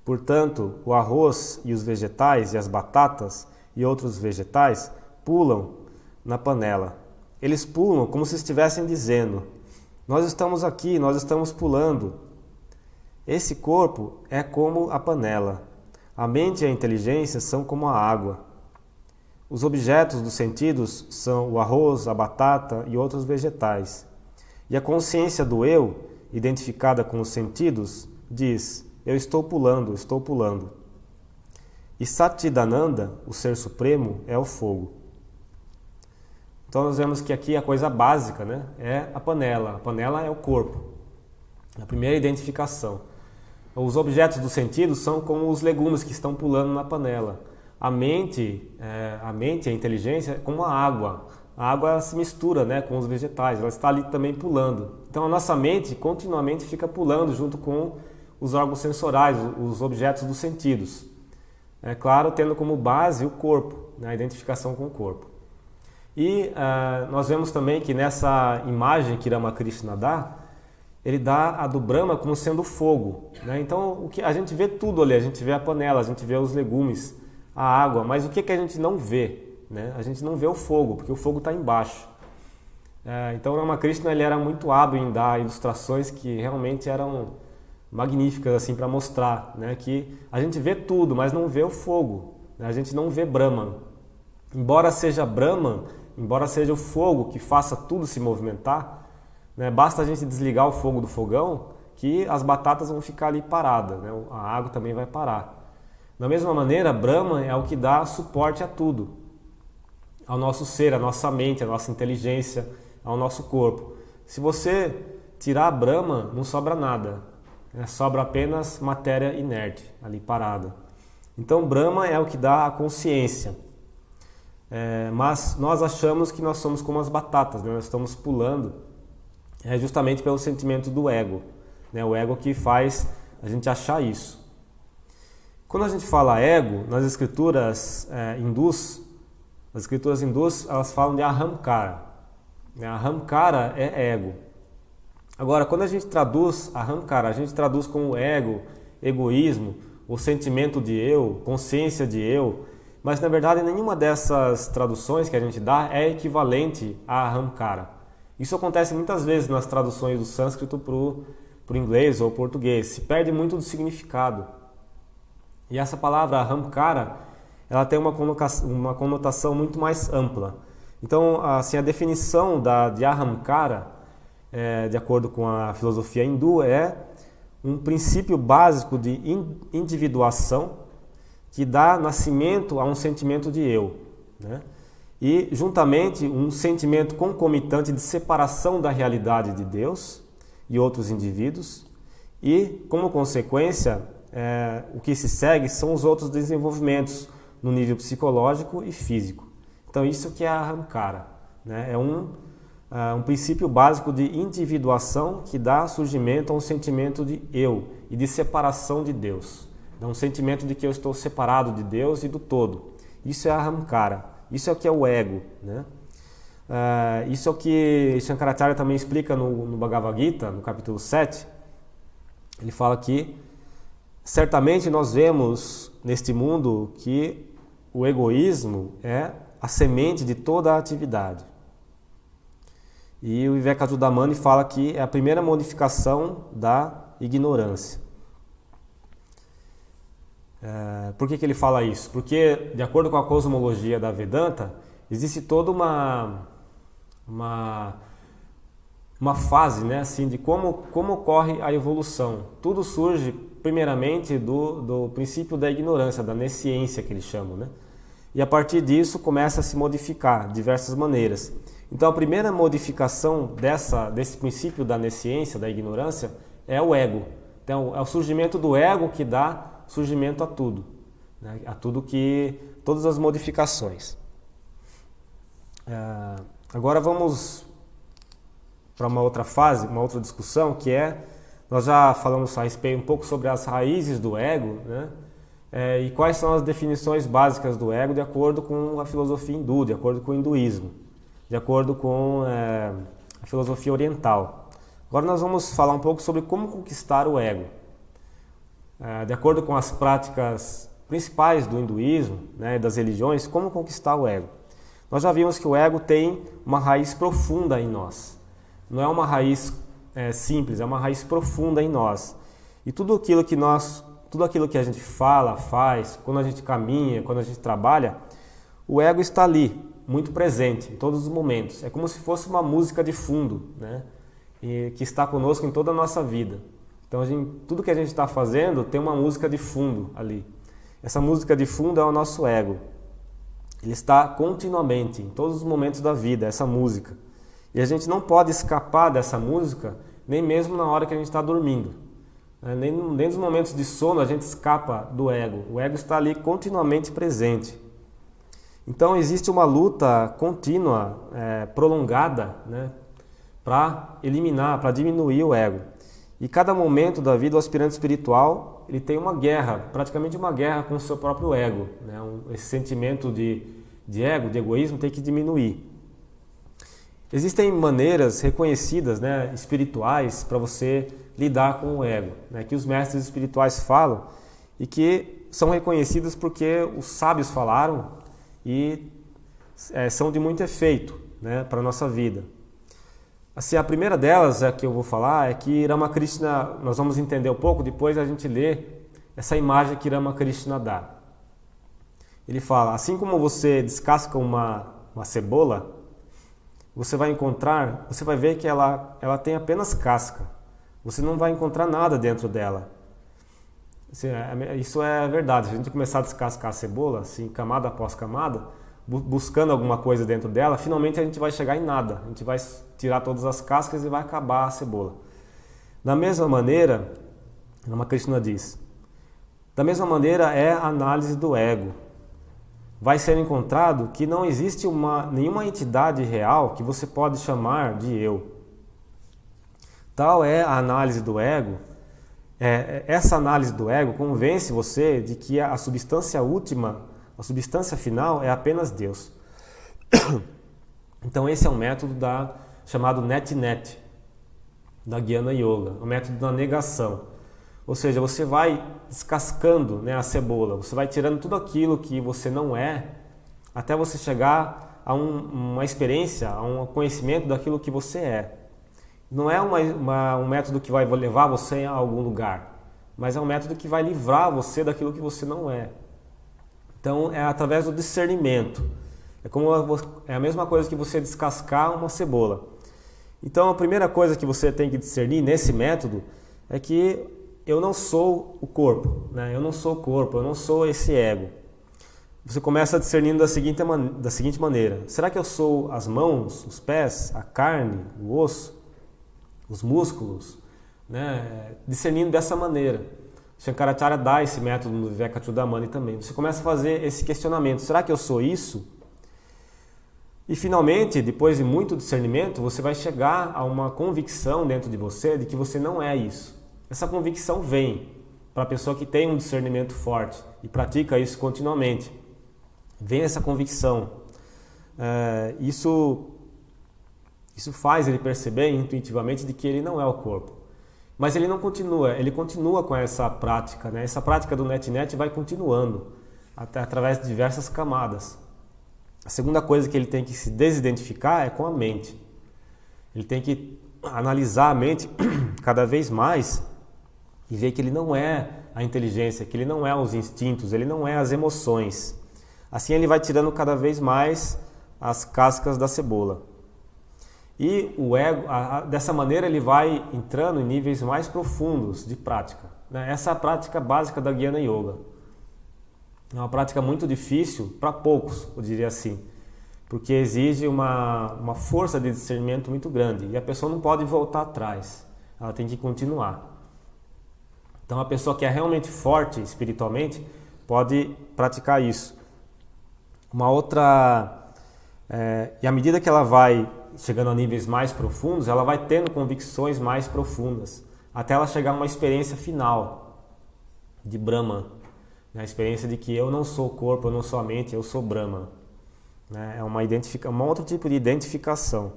portanto, o arroz e os vegetais e as batatas e outros vegetais pulam na panela. Eles pulam como se estivessem dizendo: nós estamos aqui, nós estamos pulando. Esse corpo é como a panela. A mente e a inteligência são como a água. Os objetos dos sentidos são o arroz, a batata e outros vegetais. E a consciência do eu, identificada com os sentidos, diz: eu estou pulando, estou pulando. E Satchidananda, o Ser Supremo, é o fogo. Então nós vemos que aqui a coisa básica, né, é a panela. A panela é o corpo. A primeira identificação. Os objetos dos sentidos são como os legumes que estão pulando na panela. A mente, a inteligência é como a água. A água se mistura, né, com os vegetais, ela está ali também pulando. Então a nossa mente continuamente fica pulando junto com os órgãos sensoriais, os objetos dos sentidos. É claro, tendo como base o corpo, né, a identificação com o corpo. E nós vemos também que nessa imagem que Ramakrishna dá, ele dá a do Brahma como sendo fogo, né? Então o que a gente vê tudo ali, a gente vê a panela, a gente vê os legumes, a água, mas o que a gente não vê? Né? A gente não vê o fogo, porque o fogo está embaixo. Então o Ramakrishna ele era muito hábil em dar ilustrações que realmente eram magníficas assim, para mostrar, né, que a gente vê tudo, mas não vê o fogo, né? A gente não vê Brahman. Embora seja Brahman, embora seja o fogo que faça tudo se movimentar, né, basta a gente desligar o fogo do fogão que as batatas vão ficar ali paradas, né? A água também vai parar. Da mesma maneira, Brahman é o que dá suporte a tudo, ao nosso ser, à nossa mente, à nossa inteligência, ao nosso corpo. Se você tirar Brahman, não sobra nada, né? Sobra apenas matéria inerte, ali parada. Então Brahman é o que dá a consciência. Mas nós achamos que nós somos como as batatas, né? Nós estamos pulando, justamente pelo sentimento do ego, né? O ego que faz a gente achar isso. Quando a gente fala ego, nas escrituras hindus, elas falam de ahamkara. Ahamkara é ego. Agora, quando a gente traduz ahamkara, a gente traduz como ego, egoísmo, o sentimento de eu, consciência de eu, mas na verdade nenhuma dessas traduções que a gente dá é equivalente a ahamkara. Isso acontece muitas vezes nas traduções do sânscrito para o inglês ou português. Se perde muito do significado. E essa palavra ahamkara, ela tem uma conotação muito mais ampla. Então, assim, a definição de ahamkara, de acordo com a filosofia hindu, é um princípio básico de individuação que dá nascimento a um sentimento de eu, né? E, juntamente, um sentimento concomitante de separação da realidade de Deus e outros indivíduos e, como consequência, o que se segue são os outros desenvolvimentos no nível psicológico e físico. Então isso que é a ahamkara, né? É um princípio básico de individuação que dá surgimento a um sentimento de eu e de separação de Deus. É um sentimento de que eu estou separado de Deus e do todo. Isso é a ahamkara, isso é o que é o ego, né? Isso é o que Shankaracharya também explica no Bhagavad Gita, no capítulo 7. Ele fala que certamente nós vemos neste mundo que o egoísmo é a semente de toda a atividade. E o Vivekachudamani fala que é a primeira modificação da ignorância. Por que ele fala isso? Porque, de acordo com a cosmologia da Vedanta, existe toda uma fase, né, assim, de como ocorre a evolução. Tudo surge primeiramente do princípio da ignorância, da nesciência que eles chamam, né? E a partir disso começa a se modificar de diversas maneiras. Então a primeira modificação desse princípio da nesciência, da ignorância, é o ego. Então é o surgimento do ego que dá surgimento a tudo, né? A todas as modificações. Agora vamos para uma outra fase, uma outra discussão, que nós já falamos a respeito um pouco sobre as raízes do ego, né? E quais são as definições básicas do ego de acordo com a filosofia hindu, de acordo com o hinduísmo, de acordo com a filosofia oriental. Agora nós vamos falar um pouco sobre como conquistar o ego. De acordo com as práticas principais do hinduísmo, né, das religiões, como conquistar o ego. Nós já vimos que o ego tem uma raiz profunda em nós. Não é uma raiz simples, é uma raiz profunda em nós. E tudo aquilo que a gente fala, faz, quando a gente caminha, quando a gente trabalha, o ego está ali, muito presente, em todos os momentos. É como se fosse uma música de fundo, né? E que está conosco em toda a nossa vida. Então, tudo que a gente está fazendo tem uma música de fundo ali. Essa música de fundo é o nosso ego. Ele está continuamente, em todos os momentos da vida, essa música. E a gente não pode escapar dessa música, nem mesmo na hora que a gente está dormindo. Nem nos momentos de sono a gente escapa do ego. O ego está ali continuamente presente. Então existe uma luta contínua, prolongada, né, para eliminar, para diminuir o ego. E cada momento da vida, o aspirante espiritual, ele tem uma guerra, praticamente uma guerra com o seu próprio ego, né? Esse sentimento de ego, de egoísmo, tem que diminuir. Existem maneiras reconhecidas, né, espirituais, para você lidar com o ego, né, que os mestres espirituais falam e que são reconhecidas porque os sábios falaram e são de muito efeito, né, para a nossa vida. Assim, a primeira delas, que eu vou falar, é que Ramakrishna, nós vamos entender um pouco, depois a gente lê essa imagem que Ramakrishna dá. Ele fala, assim como você descasca uma cebola, você vai ver que ela tem apenas casca. Você não vai encontrar nada dentro dela. Assim, isso é verdade. Se a gente começar a descascar a cebola, assim, camada após camada, buscando alguma coisa dentro dela, finalmente a gente vai chegar em nada. A gente vai tirar todas as cascas e vai acabar a cebola. Da mesma maneira, Ramakrishna diz, da mesma maneira é a análise do ego. Vai ser encontrado que não existe nenhuma entidade real que você pode chamar de eu. Tal é a análise do ego. Essa análise do ego convence você de que a substância última, a substância final é apenas Deus. Então esse é um método chamado Net-Net, da Jnana Yoga, o método da negação. Ou seja, você vai descascando, né, a cebola, você vai tirando tudo aquilo que você não é, até você chegar a uma experiência, a um conhecimento daquilo que você é. Não é um método que vai levar você a algum lugar, mas é um método que vai livrar você daquilo que você não é. Então é através do discernimento. É a mesma coisa que você descascar uma cebola. Então a primeira coisa que você tem que discernir nesse método é que eu não sou o corpo, né? Eu não sou o corpo, eu não sou esse ego. Você começa discernindo da seguinte maneira: será que eu sou as mãos, os pés, a carne, o osso, os músculos? Né? Discernindo dessa maneira. Shankaracharya dá esse método no Vivekachudamani também. Você começa a fazer esse questionamento: será que eu sou isso? E finalmente, depois de muito discernimento, você vai chegar a uma convicção dentro de você de que você não é isso. Essa convicção vem para a pessoa que tem um discernimento forte e pratica isso continuamente. Vem essa convicção. Isso faz ele perceber intuitivamente de que ele não é o corpo. Mas ele não continua, ele continua com essa prática, né? Essa prática do Net-Net vai continuando através de diversas camadas. A segunda coisa que ele tem que se desidentificar é com a mente. Ele tem que analisar a mente cada vez mais e ver que ele não é a inteligência, que ele não é os instintos, ele não é as emoções. Assim ele vai tirando cada vez mais as cascas da cebola. E o ego, dessa maneira ele vai entrando em níveis mais profundos de prática. Essa é a prática básica da Jnana Yoga. É uma prática muito difícil para poucos, eu diria assim, porque exige uma força de discernimento muito grande e a pessoa não pode voltar atrás, ela tem que continuar. Então a pessoa que é realmente forte espiritualmente pode praticar isso. Uma outra... e à medida que ela vai chegando a níveis mais profundos, ela vai tendo convicções mais profundas, até ela chegar a uma experiência final de Brahman, né? A experiência de que eu não sou o corpo, eu não sou a mente, eu sou Brahman. Né? É um outro tipo de identificação.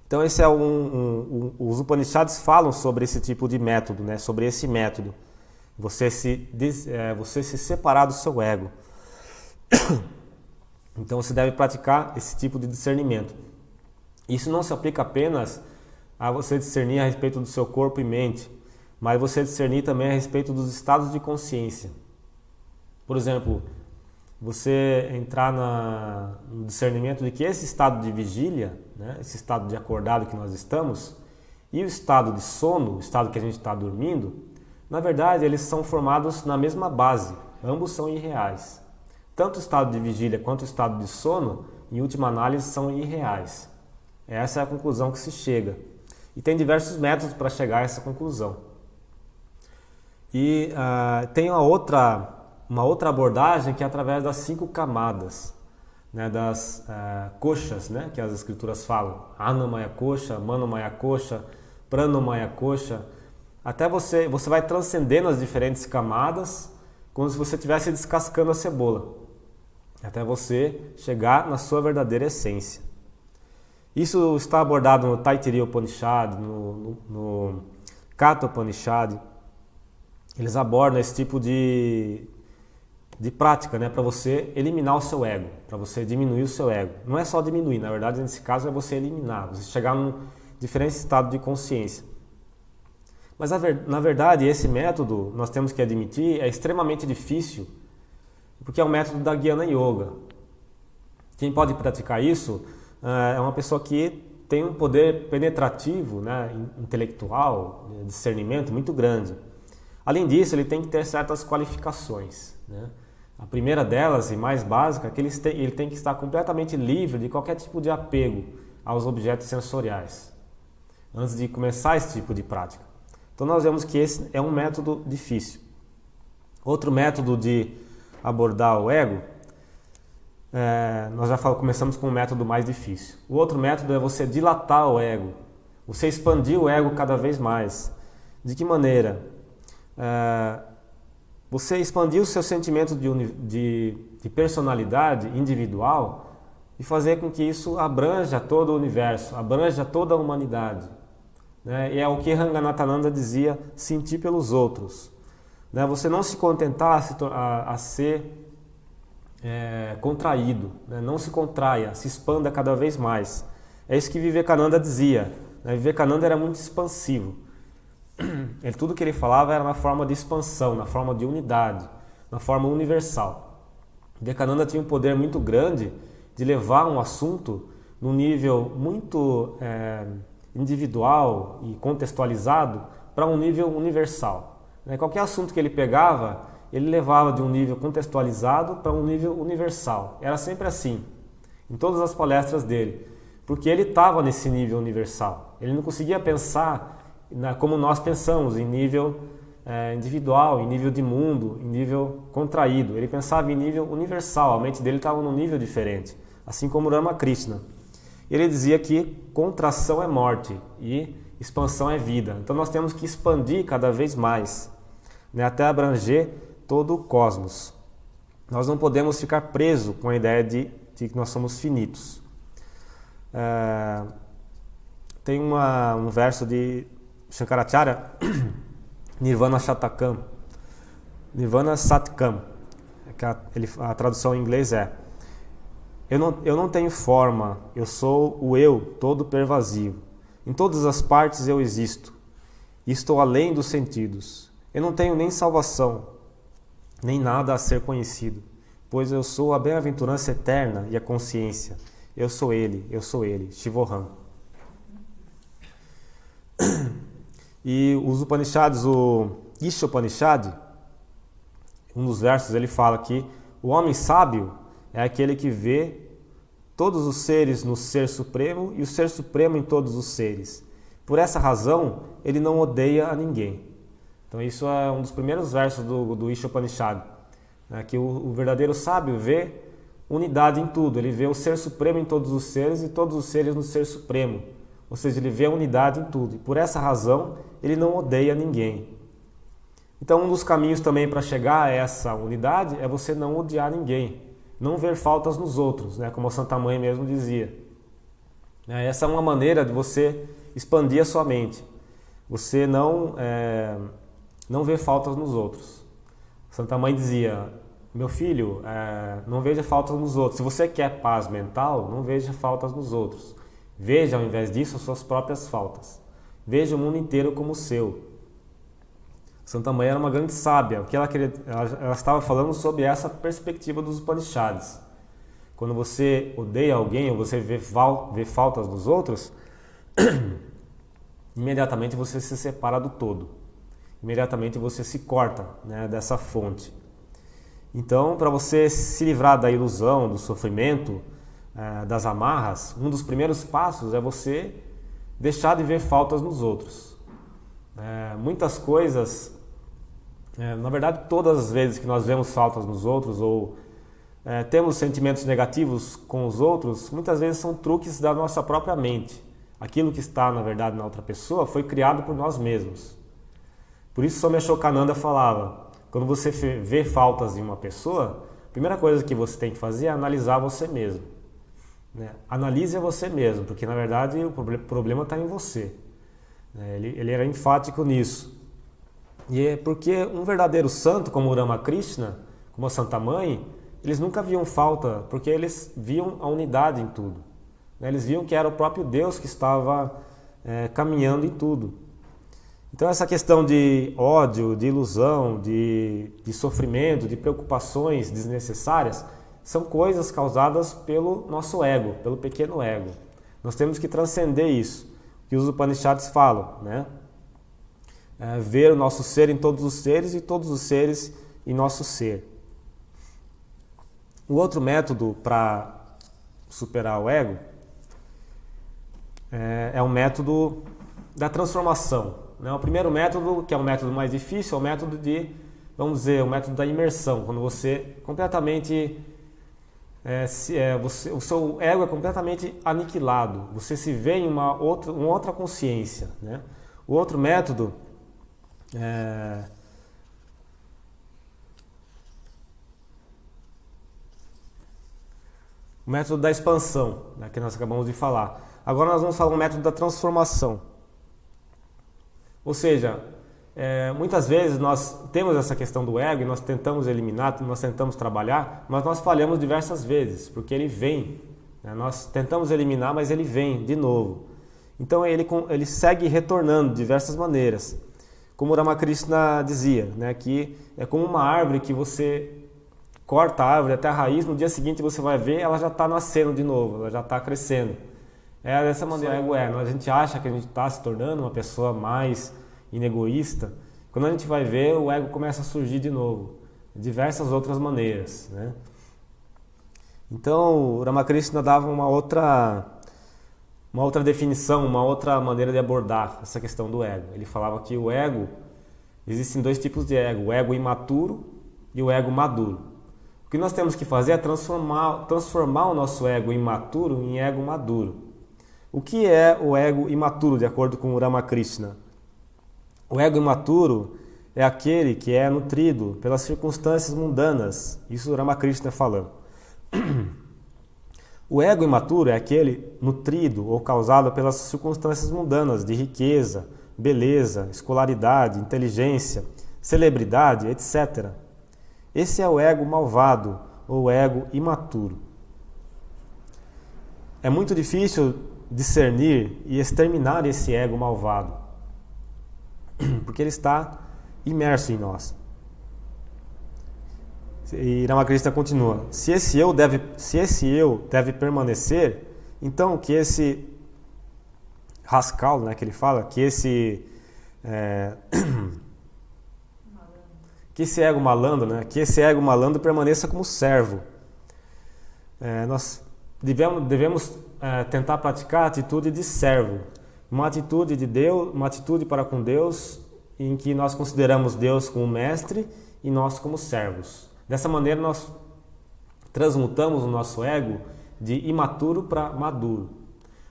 Então esse é os Upanishads falam sobre esse tipo de método, né? Sobre esse método, você se separar do seu ego. Então você deve praticar esse tipo de discernimento. Isso não se aplica apenas a você discernir a respeito do seu corpo e mente, mas você discernir também a respeito dos estados de consciência. Por exemplo, você entrar no discernimento de que esse estado de vigília, né, esse estado de acordado que nós estamos, e o estado de sono, o estado que a gente está dormindo, na verdade eles são formados na mesma base, ambos são irreais. Tanto o estado de vigília quanto o estado de sono, em última análise, são irreais. Essa é a conclusão que se chega. E tem diversos métodos para chegar a essa conclusão. E tem uma outra abordagem que é através das 5 camadas, né, das koshas, né, que as escrituras falam. Annamaya kosha, Manomaya kosha, Pranomaya kosha. Até você vai transcendendo as diferentes camadas, como se você estivesse descascando a cebola, até você chegar na sua verdadeira essência. Isso está abordado no Taittiriya Upanishad, no Katha Upanishad. Eles abordam esse tipo de prática, né, para você eliminar o seu ego, para você diminuir o seu ego. Não é só diminuir, na verdade, nesse caso é você eliminar, você chegar num diferente estado de consciência. Mas na verdade, esse método, nós temos que admitir, é extremamente difícil, porque é um método da Jnana Yoga. Quem pode praticar isso é uma pessoa que tem um poder penetrativo, né, intelectual, discernimento muito grande. Além disso, ele tem que ter certas qualificações, né? A primeira delas, e mais básica, é que ele tem que estar completamente livre de qualquer tipo de apego aos objetos sensoriais, antes de começar esse tipo de prática. Então nós vemos que esse é um método difícil. Outro método de abordar o ego, nós já começamos com um método mais difícil. O outro método é você dilatar o ego, você expandir o ego cada vez mais. De que maneira? Você expandir o seu sentimento de personalidade individual e fazer com que isso abranja todo o universo, abranja toda a humanidade. Né? E é o que Ranganatananda dizia, sentir pelos outros. Né? Você não se contentar a ser contraído, né? Não se contraia, se expanda cada vez mais. É isso que Vivekananda dizia. Né? Vivekananda era muito expansivo. Tudo que ele falava era na forma de expansão, na forma de unidade, na forma universal. Vivekananda tinha um poder muito grande de levar um assunto num nível muito individual e contextualizado para um nível universal. Qualquer assunto que ele pegava, ele levava de um nível contextualizado para um nível universal. Era sempre assim, em todas as palestras dele, porque ele estava nesse nível universal. Ele não conseguia pensar como nós pensamos, em nível individual, em nível de mundo, em nível contraído. Ele pensava em nível universal, a mente dele estava num nível diferente, assim como Ramakrishna. Ele dizia que contração é morte e expansão é vida. Então nós temos que expandir cada vez mais, né, até abranger todo o cosmos. Nós não podemos ficar presos com a ideia de que nós somos finitos. Tem um verso de Shankaracharya, Nirvana Shatakam, Nirvana Satkam, a tradução em inglês é: eu não tenho forma, eu sou o eu todo pervasivo. Em todas as partes eu existo, e estou além dos sentidos. Eu não tenho nem salvação, nem nada a ser conhecido, pois eu sou a bem-aventurança eterna e a consciência. Eu sou ele, Shivoham. E os Upanishads, o Isha Upanishad, um dos versos, ele fala que o homem sábio é aquele que vê todos os seres no Ser Supremo e o Ser Supremo em todos os seres. Por essa razão, ele não odeia a ninguém. Então isso é um dos primeiros versos do Isha Upanishad, né, que o verdadeiro sábio vê unidade em tudo. Ele vê o Ser Supremo em todos os seres e todos os seres no Ser Supremo. Ou seja, ele vê a unidade em tudo. E por essa razão, ele não odeia ninguém. Então, um dos caminhos também para chegar a essa unidade é você não odiar ninguém. Não ver faltas nos outros, né? Como a Santa Mãe mesmo dizia. Essa é uma maneira de você expandir a sua mente. Você não ver faltas nos outros. Santa Mãe dizia: meu filho, não veja faltas nos outros. Se você quer paz mental, não veja faltas nos outros. Veja, ao invés disso, as suas próprias faltas. Veja o mundo inteiro como o seu. Santa Mãe era uma grande sábia. O que ela queria, ela estava falando sobre essa perspectiva dos Upanishads. Quando você odeia alguém ou você vê faltas dos outros, imediatamente você se separa do todo. Imediatamente você se corta, né, dessa fonte. Então, para você se livrar da ilusão, do sofrimento, das amarras, um dos primeiros passos é você deixar de ver faltas nos outros. Muitas coisas, na verdade todas as vezes que nós vemos faltas nos outros ou temos sentimentos negativos com os outros, muitas vezes são truques da nossa própria mente. Aquilo que está, na verdade, na outra pessoa foi criado por nós mesmos. Por isso, Swami Ashokananda falava, quando você vê faltas em uma pessoa, a primeira coisa que você tem que fazer é analisar você mesmo. Analise a você mesmo, porque, na verdade, o problema está em você. Ele era enfático nisso. E é porque um verdadeiro santo, como o Ramakrishna, como a Santa Mãe, eles nunca viam falta, porque eles viam a unidade em tudo. Eles viam que era o próprio Deus que estava caminhando em tudo. Então essa questão de ódio, de ilusão, de sofrimento, de preocupações desnecessárias, são coisas causadas pelo nosso ego, pelo pequeno ego. Nós temos que transcender isso, que os Upanishads falam, né? Ver o nosso ser em todos os seres e todos os seres em nosso ser. O outro método para superar o ego é o método da transformação. O primeiro método, que é o método mais difícil, é o método vamos dizer, o método da imersão, quando você completamente, o seu ego é completamente aniquilado, você se vê em uma outra consciência, né? O outro método o método da expansão, né, que nós acabamos de falar. Agora nós vamos falar o método da transformação. Ou seja, muitas vezes nós temos essa questão do ego e nós tentamos eliminar, nós tentamos trabalhar, mas nós falhamos diversas vezes, porque ele vem. Nós tentamos eliminar, mas ele vem de novo. Então ele segue retornando de diversas maneiras. Como o Ramakrishna dizia, né, que é como uma árvore que você corta a árvore até a raiz, no dia seguinte você vai ver, ela já está nascendo de novo, ela já está crescendo. Dessa maneira o ego a gente acha que a gente está se tornando uma pessoa mais inegoísta, quando a gente vai ver, o ego começa a surgir de novo, de diversas outras maneiras, né? Então, o Ramakrishna dava uma outra definição, uma outra maneira de abordar essa questão do ego. Ele falava que o ego, existem dois tipos de ego, o ego imaturo e o ego maduro. O que nós temos que fazer é transformar o nosso ego imaturo em ego maduro. O que é o ego imaturo, de acordo com o Ramakrishna? O ego imaturo é aquele que é nutrido pelas circunstâncias mundanas. Isso o Ramakrishna falando. O ego imaturo é aquele nutrido ou causado pelas circunstâncias mundanas de riqueza, beleza, escolaridade, inteligência, celebridade, etc. Esse é o ego malvado ou ego imaturo. É muito difícil discernir e exterminar esse ego malvado, porque ele está imerso em nós. E Ramakrishna continua: se esse eu deve permanecer, então que esse rascal, né, que ele fala, que esse ego malandro, né, que esse ego malandro permaneça como servo. Nós devemos tentar praticar a atitude de servo, uma atitude de Deus, uma atitude para com Deus, em que nós consideramos Deus como mestre e nós como servos. Dessa maneira nós transmutamos o nosso ego de imaturo para maduro.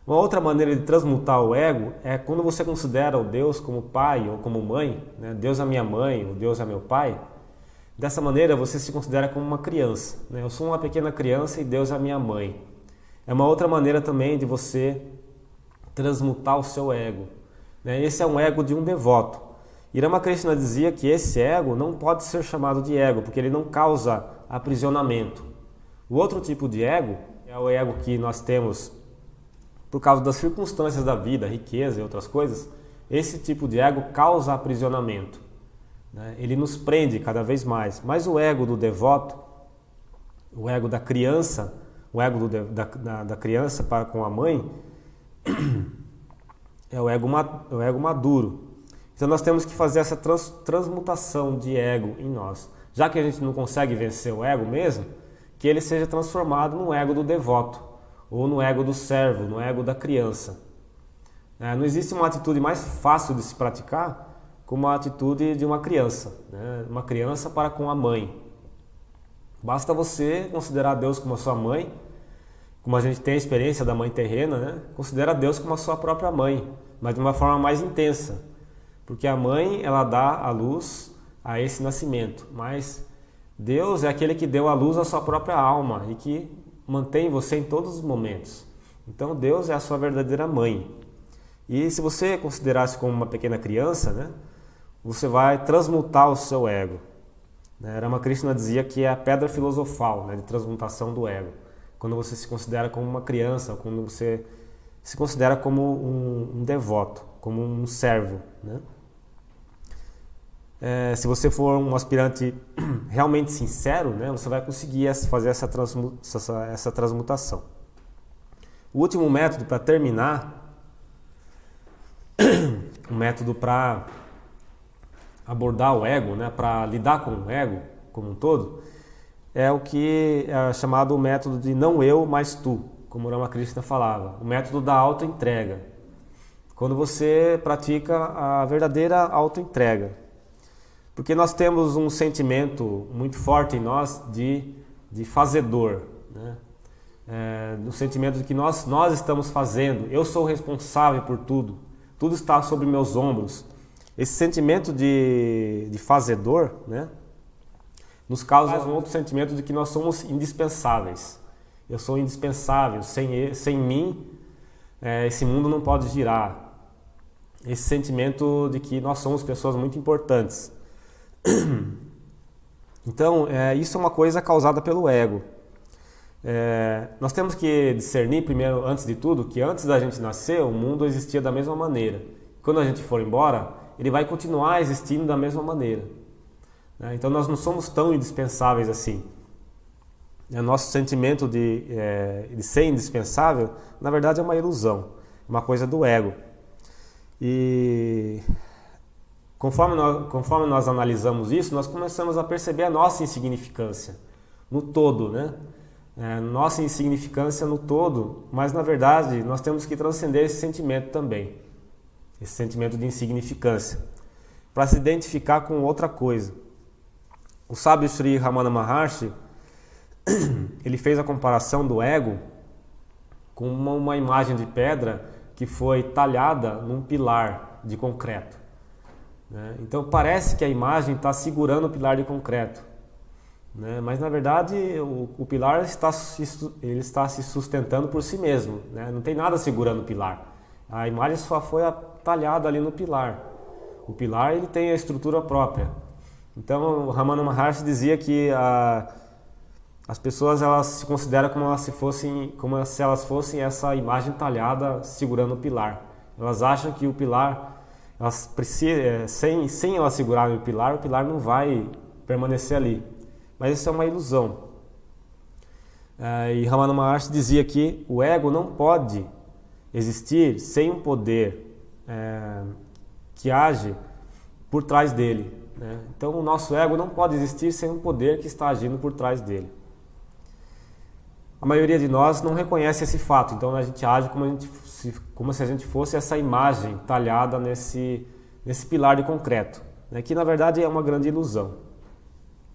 Uma outra maneira de transmutar o ego é quando você considera o Deus como pai ou como mãe, né? Deus é minha mãe, ou Deus é meu pai. Dessa maneira você se considera como uma criança, né? Eu sou uma pequena criança e Deus é minha mãe. É uma outra maneira também de você transmutar o seu ego, né? Esse é um ego de um devoto. E Ramakrishna dizia que esse ego não pode ser chamado de ego, porque ele não causa aprisionamento. O outro tipo de ego é o ego que nós temos por causa das circunstâncias da vida, riqueza e outras coisas. Esse tipo de ego causa aprisionamento. né? Ele nos prende cada vez mais. Mas o ego do devoto, o ego da criança, o ego da criança para com a mãe, é o ego maduro. Então nós temos que fazer essa transmutação de ego em nós. Já que a gente não consegue vencer o ego mesmo, que ele seja transformado no ego do devoto, ou no ego do servo, no ego da criança. Não existe uma atitude mais fácil de se praticar como a atitude de uma criança, né? Uma criança para com a mãe. Basta você considerar Deus como a sua mãe, como a gente tem a experiência da mãe terrena, né? Considera Deus como a sua própria mãe, mas de uma forma mais intensa. Porque a mãe, ela dá a luz a esse nascimento, mas Deus é aquele que deu a luz à sua própria alma e que mantém você em todos os momentos. Então Deus é a sua verdadeira mãe. E se você considerar-se como uma pequena criança, né, você vai transmutar o seu ego. Ramakrishna dizia que é a pedra filosofal, né, de transmutação do ego. Quando você se considera como uma criança, quando você se considera como um devoto, como um servo, né? Se você for um aspirante realmente sincero, né, você vai conseguir fazer essa transmutação. O último método para terminar, o método para abordar o ego, né, para lidar com o ego como um todo, é o que é chamado o método de não eu, mas tu, como o Ramakrishna falava, o método da autoentrega. Quando você pratica a verdadeira autoentrega. Porque nós temos um sentimento muito forte em nós de fazedor, né? No sentimento de que nós estamos fazendo, eu sou responsável por tudo, tudo está sobre meus ombros. Esse sentimento de fazedor, né, nos causa um outro sentimento de que nós somos indispensáveis. Eu sou indispensável, sem mim esse mundo não pode girar. Esse sentimento de que nós somos pessoas muito importantes. Então, isso é uma coisa causada pelo ego. Nós temos que discernir primeiro, antes de tudo, que antes da gente nascer, o mundo existia da mesma maneira. Quando a gente for embora, ele vai continuar existindo da mesma maneira. Então, nós não somos tão indispensáveis assim. Nosso sentimento de ser indispensável, na verdade, é uma ilusão, uma coisa do ego. E conforme nós analisamos isso, nós começamos a perceber a nossa insignificância no todo, né? Nossa insignificância no todo, mas na verdade nós temos que transcender esse sentimento também, esse sentimento de insignificância, para se identificar com outra coisa. O sábio Sri Ramana Maharshi, ele fez a comparação do ego com uma imagem de pedra que foi talhada num pilar de concreto. Então parece que a imagem está segurando o pilar de concreto, né? Mas na verdade o pilar está se sustentando por si mesmo, né? Não tem nada segurando o pilar. A imagem só foi talhada ali no pilar. O pilar ele tem a estrutura própria. Então o Ramana Maharshi dizia que as pessoas elas se consideram como se elas fossem essa imagem talhada segurando o pilar. Elas acham que o pilar elas precisam, sem elas segurarem o pilar não vai permanecer ali. Mas isso é uma ilusão. E Ramana Maharshi dizia que o ego não pode existir sem um poder que age por trás dele, né? Então o nosso ego não pode existir sem um poder que está agindo por trás dele. A maioria de nós não reconhece esse fato, então a gente age como se a gente fosse essa imagem talhada nesse pilar de concreto, né, que na verdade é uma grande ilusão.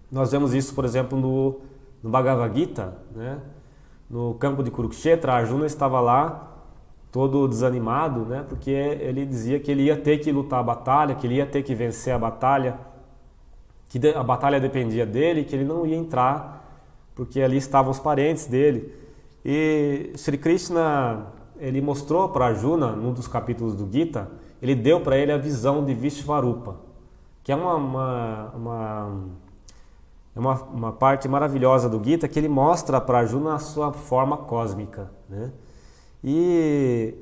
Nós vemos isso, por exemplo, no Bhagavad Gita, né, no campo de Kurukshetra. Arjuna estava lá todo desanimado, né, porque ele dizia que ele ia ter que lutar a batalha, que ele ia ter que vencer a batalha, que a batalha dependia dele, que ele não ia entrar porque ali estavam os parentes dele. E Sri Krishna, ele mostrou para Arjuna, num dos capítulos do Gita, ele deu para ele a visão de Vishvarupa, que é uma parte maravilhosa do Gita, que ele mostra para Arjuna a sua forma cósmica, né? E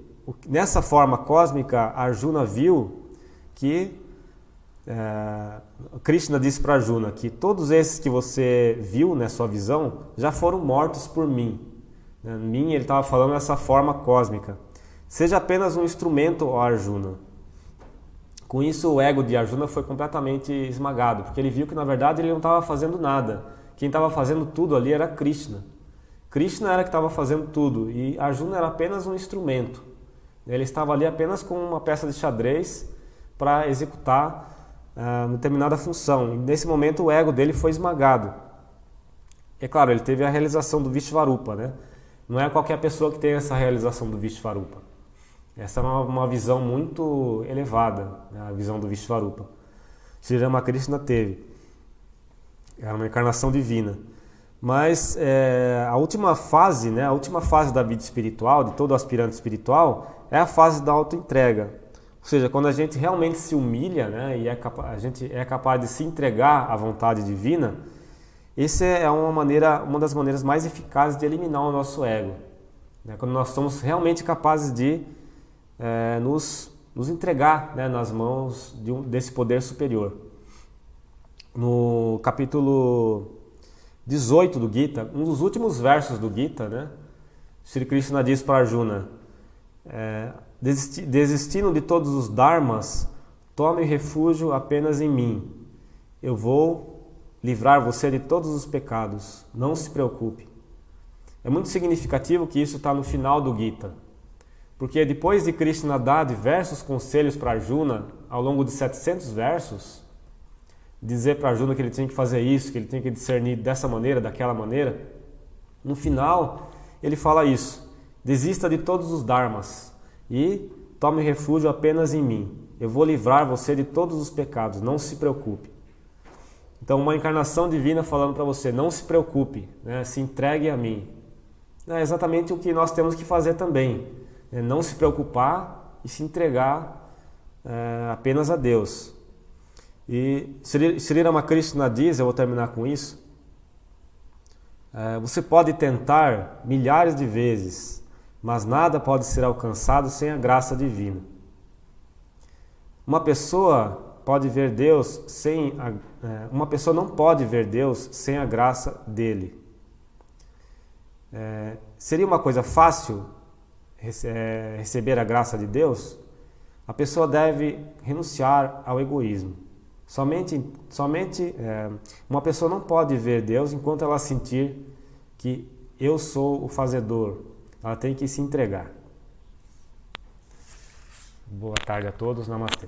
nessa forma cósmica, Arjuna viu que Krishna disse para Arjuna que todos esses que você viu, né, sua visão, já foram mortos por mim. Mim, ele estava falando dessa forma cósmica. Seja apenas um instrumento, ó Arjuna. Com isso, o ego de Arjuna foi completamente esmagado, porque ele viu que, na verdade, ele não estava fazendo nada. Quem estava fazendo tudo ali era Krishna. Krishna era que estava fazendo tudo e Arjuna era apenas um instrumento. Ele estava ali apenas com uma peça de xadrez para executar determinada função. E nesse momento o ego dele foi esmagado. É claro, ele teve a realização do Vishvarupa, né? Não é qualquer pessoa que tem essa realização do Vishvarupa. Essa é uma visão muito elevada, né? A visão do Vishvarupa. Sri Ramakrishna teve. Era uma encarnação divina. Mas a última fase, né? A última fase da vida espiritual, de todo aspirante espiritual, é a fase da autoentrega. Ou seja, quando a gente realmente se humilha, né, e a gente é capaz de se entregar à vontade divina, essa é uma das maneiras mais eficazes de eliminar o nosso ego. Né, quando nós somos realmente capazes de nos entregar, né, nas mãos desse poder superior. No capítulo 18 do Gita, um dos últimos versos do Gita, né, Shri Krishna diz para Arjuna: desistindo de todos os dharmas, tome refúgio apenas em mim. Eu vou livrar você de todos os pecados. Não se preocupe. É muito significativo que isso está no final do Gita. Porque depois de Krishna dar diversos conselhos para Arjuna, ao longo de 700 versos, dizer para Arjuna que ele tinha que fazer isso, que ele tinha que discernir dessa maneira, daquela maneira, no final ele fala isso: desista de todos os dharmas e tome refúgio apenas em mim. Eu vou livrar você de todos os pecados, não se preocupe. Então, uma encarnação divina falando para você: não se preocupe, né? Se entregue a mim. É exatamente o que nós temos que fazer também, né? Não se preocupar e se entregar apenas a Deus. E Sri Ramakrishna diz, eu vou terminar com isso, você pode tentar milhares de vezes, mas nada pode ser alcançado sem a graça divina. Uma pessoa pode ver Deus uma pessoa não pode ver Deus sem a graça dele. Seria uma coisa fácil receber a graça de Deus? A pessoa deve renunciar ao egoísmo. Somente uma pessoa não pode ver Deus enquanto ela sentir que eu sou o fazedor. Ela tem que se entregar. Boa tarde a todos. Namastê.